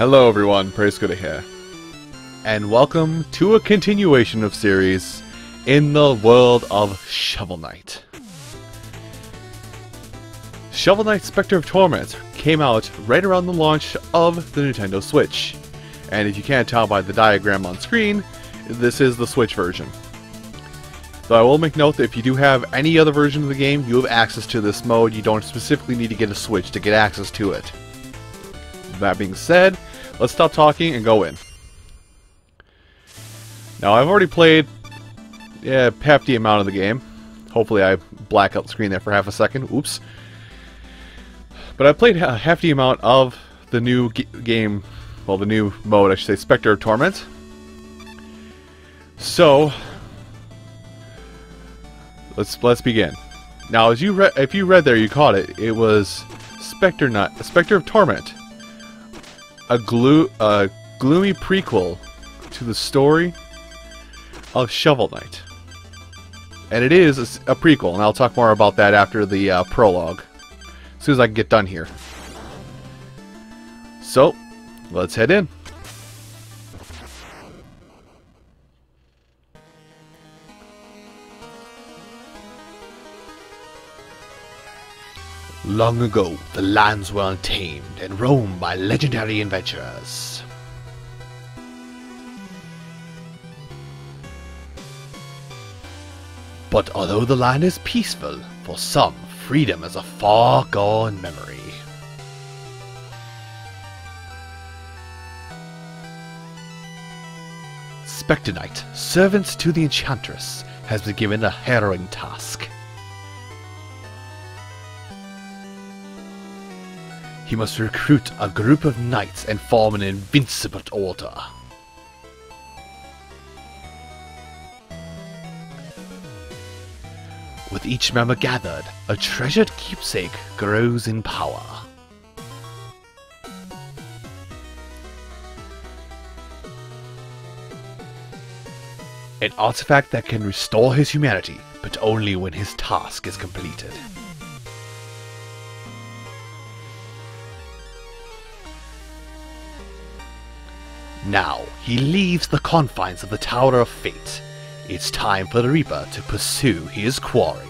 Hello everyone, Praise here, and welcome to a continuation of series in the world of Shovel Knight. Shovel Knight Specter of Torment came out right around the launch of the Nintendo Switch, and if you can't tell by the diagram on screen, this is the Switch version. Though I will make note that if you do have any other version of the game, you have access to this mode. You don't specifically need to get a Switch to get access to it. That being said, let's stop talking and go in. Now, I've already played half the amount of the game. Hopefully I black out the screen there for half a second. Oops. But I played half the amount of the new game, well, the new mode, I should say, Specter of Torment. So, let's begin. Now, as if you read there, you caught it. It was Specter of Torment, a gloomy prequel to the story of Shovel Knight. And it is a prequel, and I'll talk more about that after the prologue, as soon as I can get done here. So, let's head in. Long ago, the lands were untamed and roamed by legendary adventurers. But although the land is peaceful, for some, freedom is a far-gone memory. Specter Knight, servant to the Enchantress, has been given a harrowing task. He must recruit a group of knights and form an invincible order. With each member gathered, a treasured keepsake grows in power. An artifact that can restore his humanity, but only when his task is completed. Now, he leaves the confines of the Tower of Fate. It's time for the Reaper to pursue his quarry.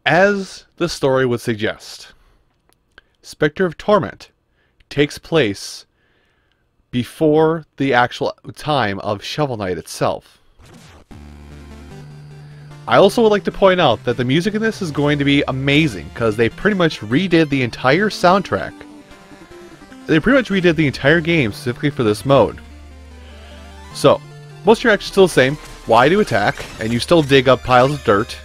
As the story would suggest, Specter of Torment takes place before the actual time of Shovel Knight itself. I also would like to point out that the music in this is going to be amazing, because they pretty much redid the entire soundtrack. They pretty much redid the entire game specifically for this mode. So, most of your actions are still the same. Y to attack, and you still dig up piles of dirt.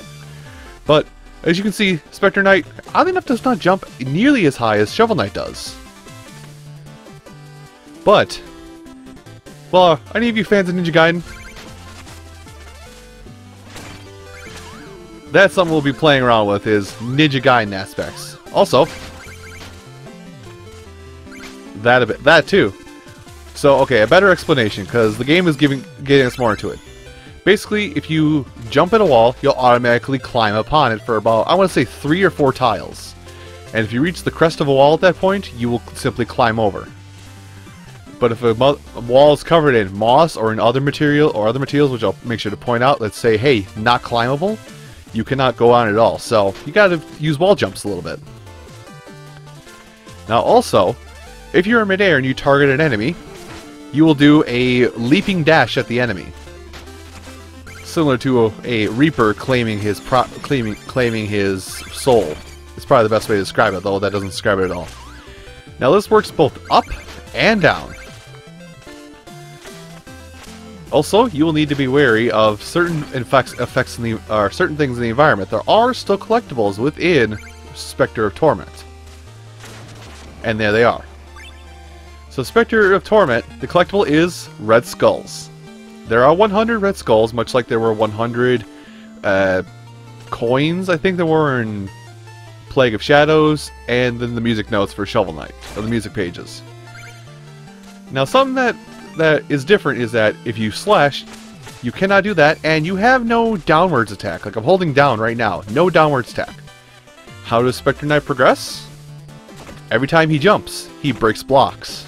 But, as you can see, Specter Knight, oddly enough, does not jump nearly as high as Shovel Knight does. But, well, any of you fans of Ninja Gaiden? That's something we'll be playing around with, is Ninja Gaiden aspects. Also, that too. So, okay, a better explanation, because the game is getting us more into it. Basically, if you jump at a wall, you'll automatically climb upon it for about, I want to say, 3 or 4 tiles. And if you reach the crest of a wall at that point, you will simply climb over. But if a wall is covered in moss or in other materials, which I'll make sure to point out, let's say, hey, not climbable, you cannot go on at all. So you gotta use wall jumps a little bit. Now also, if you're in midair and you target an enemy, you will do a leaping dash at the enemy, similar to a Reaper claiming his soul. It's probably the best way to describe it, though that doesn't describe it at all. Now this works both up and down. Also, you will need to be wary of certain effects in the certain things in the environment. There are still collectibles within Specter of Torment, and there they are. So, Specter of Torment, the collectible is red skulls. There are 100 red skulls, much like there were 100 coins. I think there were in Plague of Shadows, and then the music notes for Shovel Knight, or the music pages. Now, something that is different is that if you slash, You cannot do that, and you have no downwards attack. Like, I'm holding down right now. No downwards attack. How does Specter Knight progress? Every time he jumps, he breaks blocks.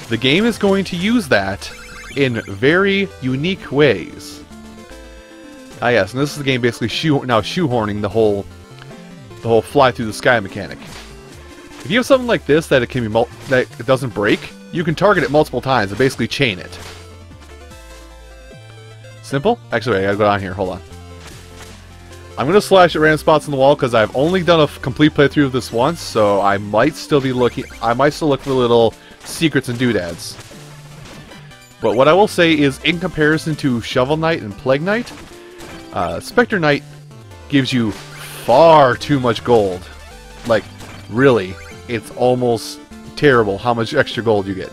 The game is going to use that in very unique ways. Ah yes, and this is the game basically shoehorning the whole fly through the sky mechanic. If you have something like this that it doesn't break, you can target it multiple times and basically chain it. Simple? Actually, wait, I gotta go down here. Hold on. I'm gonna slash at random spots on the wall because I've only done a complete playthrough of this once, so I might still be looking. I might still look for little secrets and doodads. But what I will say is, in comparison to Shovel Knight and Plague Knight, Specter Knight gives you far too much gold. Like, really, it's almost terrible how much extra gold you get.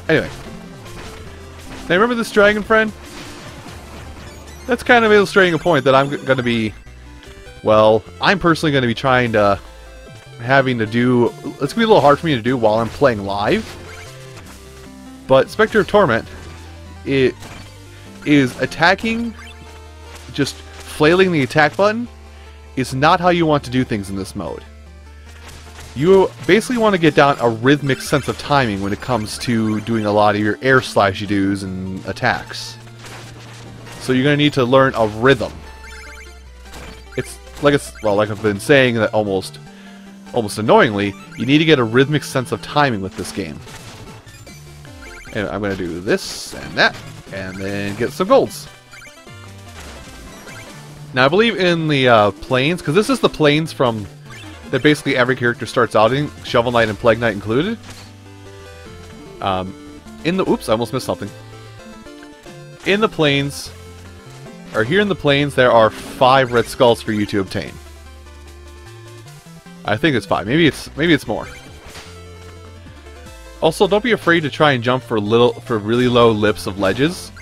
Anyway. Now remember this dragon friend? That's kind of illustrating a point that I'm going to be... Well, I'm personally going to be trying to... having to do... It's going to be a little hard for me to do while I'm playing live. But Specter of Torment... It is attacking... Just flailing the attack button... is not how you want to do things in this mode. You basically want to get down a rhythmic sense of timing when it comes to doing a lot of your air slashy doos and attacks. So you're going to need to learn a rhythm. It's like I've been saying that almost annoyingly, you need to get a rhythmic sense of timing with this game. And I'm going to do this and that, and then get some golds. Now I believe in the planes, because this is the planes from that basically every character starts out in, Shovel Knight and Plague Knight included. Oops, I almost missed something. In the plains, or here in the plains, there are 5 red skulls for you to obtain. I think it's 5. Maybe it's more. Also, don't be afraid to try and jump for really low lips of ledges.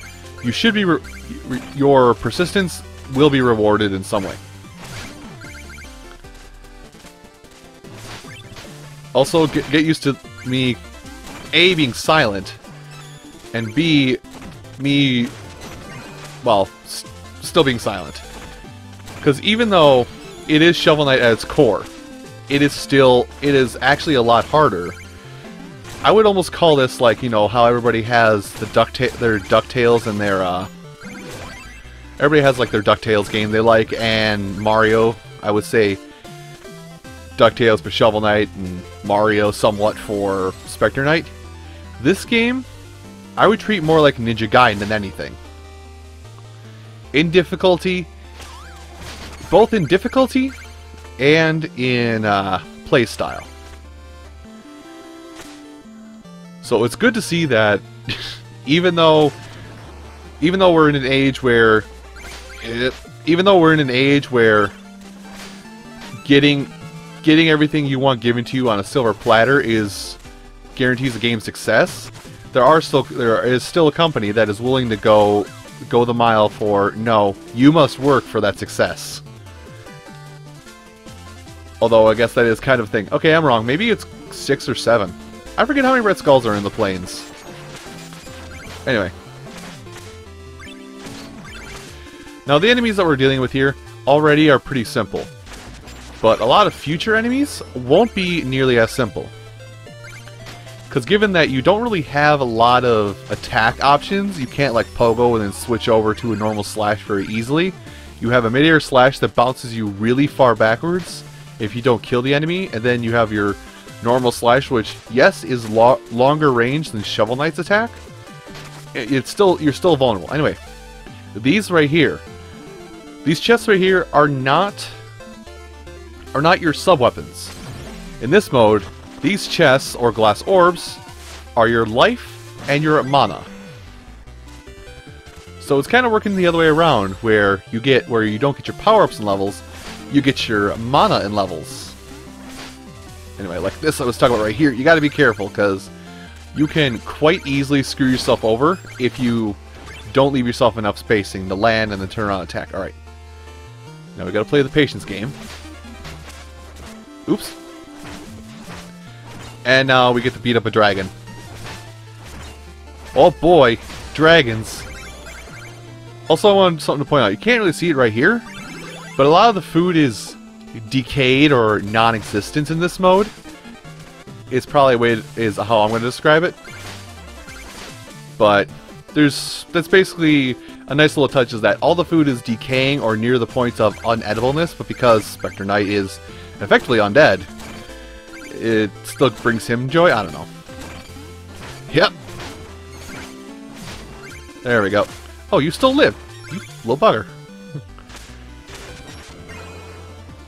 You should be your persistence will be rewarded in some way. Also, get used to me, A, being silent, and B, me, well, still being silent. Because even though it is Shovel Knight at its core, it is actually a lot harder. I would almost call this like, you know, how everybody has their DuckTales and their, everybody has like their DuckTales game they like, and Mario, I would say DuckTales for Shovel Knight and Mario somewhat for Specter Knight. This game, I would treat more like Ninja Gaiden than anything. In difficulty, both in difficulty and in playstyle. So it's good to see that even though we're in an age where getting everything you want given to you on a silver platter guarantees the game's success, there is still a company that is willing to go the mile for, no, you must work for that success. Although I guess that is kind of a thing. Okay, I'm wrong. Maybe it's 6 or 7. I forget how many red skulls are in the plains. Anyway. Now the enemies that we're dealing with here already are pretty simple. But a lot of future enemies won't be nearly as simple. Because given that you don't really have a lot of attack options, you can't like pogo and then switch over to a normal slash very easily. You have a mid-air slash that bounces you really far backwards if you don't kill the enemy, and then you have your normal slash, which, yes, is longer range than Shovel Knight's attack. You're still vulnerable. Anyway, these right here, these chests right here are not your sub-weapons. In this mode, these chests, or glass orbs, are your life and your mana. So it's kind of working the other way around, where you don't get your power-ups and levels, you get your mana and levels. Anyway, like this I was talking about right here, you gotta be careful, because you can quite easily screw yourself over if you don't leave yourself enough spacing to land and then turn around and attack. Alright. Now we gotta play the patience game. Oops. And now we get to beat up a dragon. Oh boy, dragons. Also, I want something to point out. You can't really see it right here, but a lot of the food is decayed or non-existent in this mode. It's probably how I'm going to describe it. But that's basically a nice little touch, is that all the food is decaying or near the point of unedibleness, but because Specter Knight is effectively undead, it still brings him joy. I don't know. Yep. There we go. Oh, you still live, you little bugger.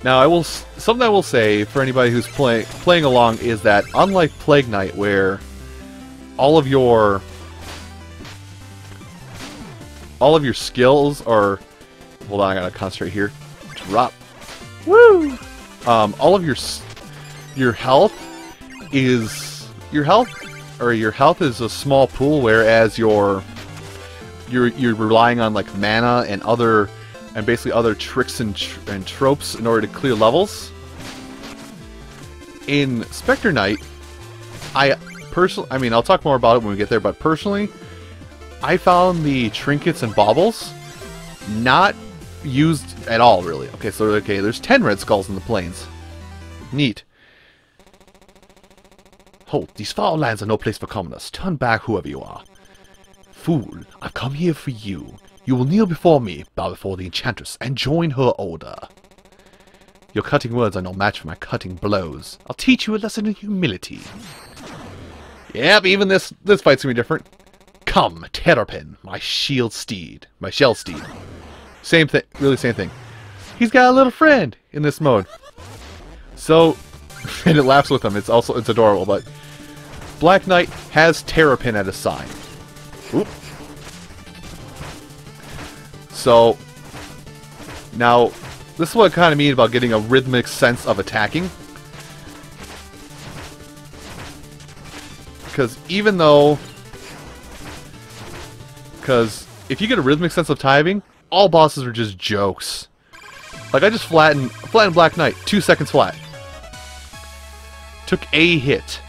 Now, something I will say for anybody who's playing along is that unlike Plague Knight, where all of your skills are, hold on, I gotta concentrate here. Drop. Woo! All of your health is a small pool, whereas you're relying on like mana and basically other tricks and tropes in order to clear levels. In Specter Knight, I mean, I'll talk more about it when we get there, but personally, I found the trinkets and baubles not used at all, really. Okay, so there's 10 red skulls in the plains. Neat. Halt, these foul lands are no place for commoners. Turn back, whoever you are. Fool, I've come here for you. You will kneel before me, bow before the Enchantress, and join her order. Your cutting words are no match for my cutting blows. I'll teach you a lesson in humility. Yep, even this fight's gonna be different. Come, Terrapin, my shell steed. Same thing, really same thing. He's got a little friend in this mode. So, and it laughs with him. It's adorable, but Black Knight has Terrapin at his side. Oop. So, now, this is what I kind of mean about getting a rhythmic sense of attacking. Because if you get a rhythmic sense of timing, all bosses are just jokes. Like, I just flattened Black Knight, 2 seconds flat. Took a hit.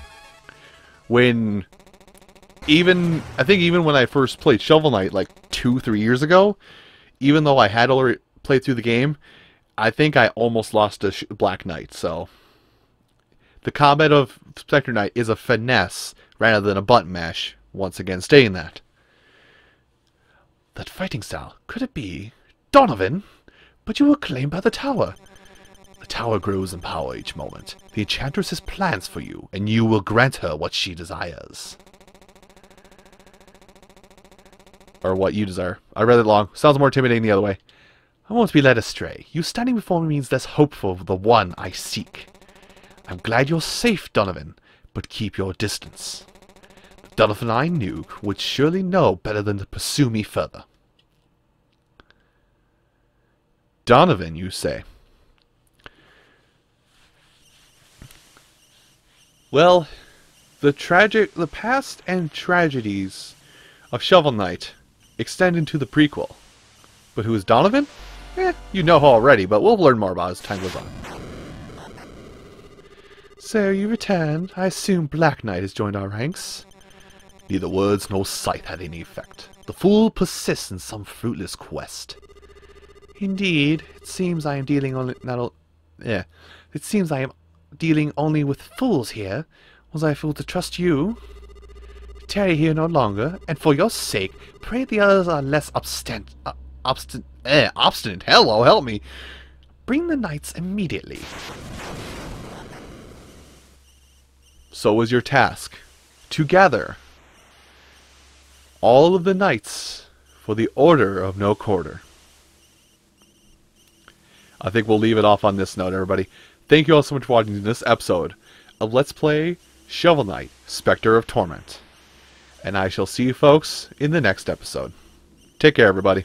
I think even when I first played Shovel Knight, like 2-3 years ago, even though I had already played through the game, I think I almost lost to Black Knight. So, the combat of Specter Knight is a finesse rather than a button mash. Once again, stating that. That fighting style, could it be Donovan? But you were claimed by the tower. The tower grows in power each moment. The Enchantress has plans for you, and you will grant her what she desires. Or what you desire. I read it long. Sounds more intimidating the other way. I won't be led astray. You standing before me means less hope for the one I seek. I'm glad you're safe, Donovan, but keep your distance. The Donovan I knew would surely know better than to pursue me further. Donovan, you say? Well, the past and tragedies of Shovel Knight extend into the prequel. But who is Donovan? You know already, but we'll learn more about as time goes on. So you returned. I assume Black Knight has joined our ranks. Neither words nor sight had any effect. The fool persists in some fruitless quest. Indeed, it seems I am dealing only with fools here. Was I a fool to trust you? Tarry here no longer, and for your sake, pray the others are less obstinate. Hello, help me. Bring the knights immediately. So was your task to gather all of the knights for the Order of No Quarter. I think we'll leave it off on this note, everybody. Thank you all so much for watching this episode of Let's Play Shovel Knight, Specter of Torment. And I shall see you folks in the next episode. Take care, everybody.